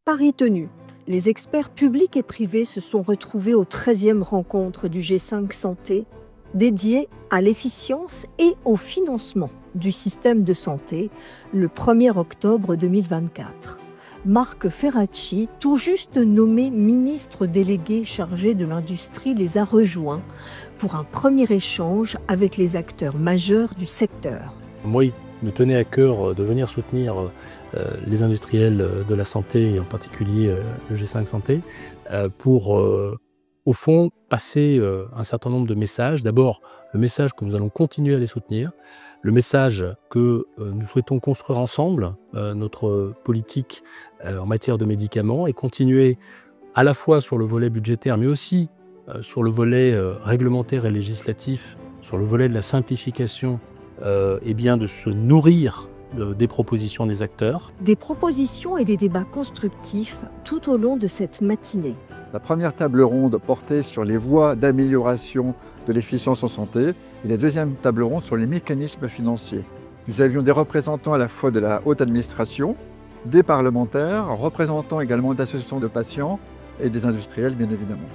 Paris tenu, les experts publics et privés se sont retrouvés aux 13e rencontre du G5 Santé, dédiée à l'efficience et au financement du système de santé, le 1er octobre 2024. Marc Ferracci, tout juste nommé ministre délégué chargé de l'industrie, les a rejoints pour un premier échange avec les acteurs majeurs du secteur. Moi, il me tenait à cœur de venir soutenir les industriels de la santé, et en particulier le G5 Santé, pour, au fond, passer un certain nombre de messages. D'abord, le message que nous allons continuer à les soutenir, le message que nous souhaitons construire ensemble, notre politique en matière de médicaments, et continuer à la fois sur le volet budgétaire, mais aussi sur le volet réglementaire et législatif, sur le volet de la simplification, et bien de se nourrir des propositions des acteurs. Des propositions et des débats constructifs tout au long de cette matinée. La première table ronde portait sur les voies d'amélioration de l'efficience en santé et la deuxième table ronde sur les mécanismes financiers. Nous avions des représentants à la fois de la haute administration, des parlementaires, représentants également d'associations de patients et des industriels bien évidemment.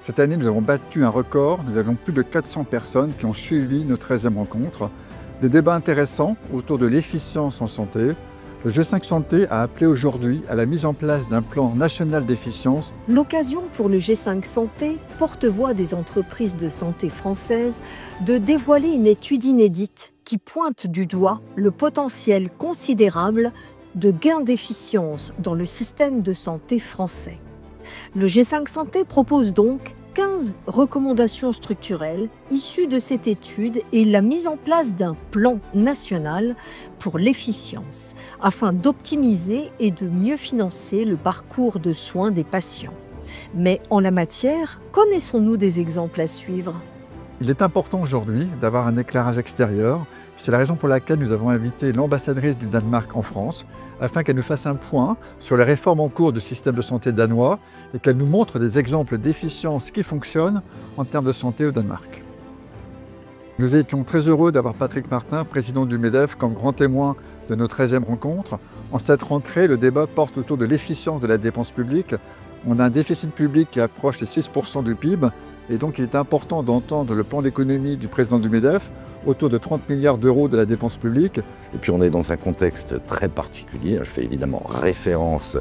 Cette année, nous avons battu un record. Nous avions plus de 400 personnes qui ont suivi nos 13e rencontres. Des débats intéressants autour de l'efficience en santé. Le G5 Santé a appelé aujourd'hui à la mise en place d'un plan national d'efficience. L'occasion pour le G5 Santé, porte-voix des entreprises de santé françaises, de dévoiler une étude inédite qui pointe du doigt le potentiel considérable de gains d'efficience dans le système de santé français. Le G5 Santé propose donc 15 recommandations structurelles issues de cette étude et la mise en place d'un plan national pour l'efficience afin d'optimiser et de mieux financer le parcours de soins des patients. Mais en la matière, connaissons-nous des exemples à suivre ? Il est important aujourd'hui d'avoir un éclairage extérieur. C'est la raison pour laquelle nous avons invité l'ambassadrice du Danemark en France afin qu'elle nous fasse un point sur les réformes en cours du système de santé danois et qu'elle nous montre des exemples d'efficience qui fonctionnent en termes de santé au Danemark. Nous étions très heureux d'avoir Patrick Martin, président du MEDEF, comme grand témoin de nos 13e rencontres. En cette rentrée, le débat porte autour de l'efficience de la dépense publique. On a un déficit public qui approche les 6% du PIB et donc il est important d'entendre le plan d'économie du président du MEDEF autour de 30 milliards d'euros de la dépense publique. Et puis on est dans un contexte très particulier. Je fais évidemment référence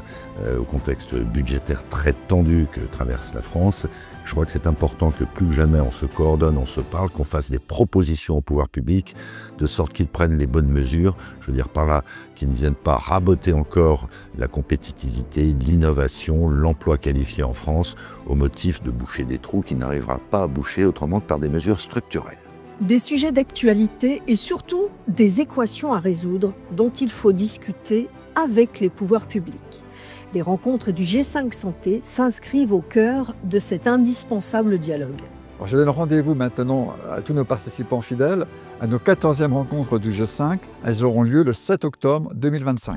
au contexte budgétaire très tendu que traverse la France. Je crois que c'est important que plus que jamais on se coordonne, on se parle, qu'on fasse des propositions au pouvoir public de sorte qu'ils prennent les bonnes mesures. Je veux dire par là qu'ils ne viennent pas raboter encore la compétitivité, l'innovation, l'emploi qualifié en France au motif de boucher des trous qui n'arrivera pas à boucher autrement que par des mesures structurelles. Des sujets d'actualité et surtout des équations à résoudre dont il faut discuter avec les pouvoirs publics. Les rencontres du G5 Santé s'inscrivent au cœur de cet indispensable dialogue. Alors, je donne rendez-vous maintenant à tous nos participants fidèles à nos 14e rencontres du G5. Elles auront lieu le 7 octobre 2025.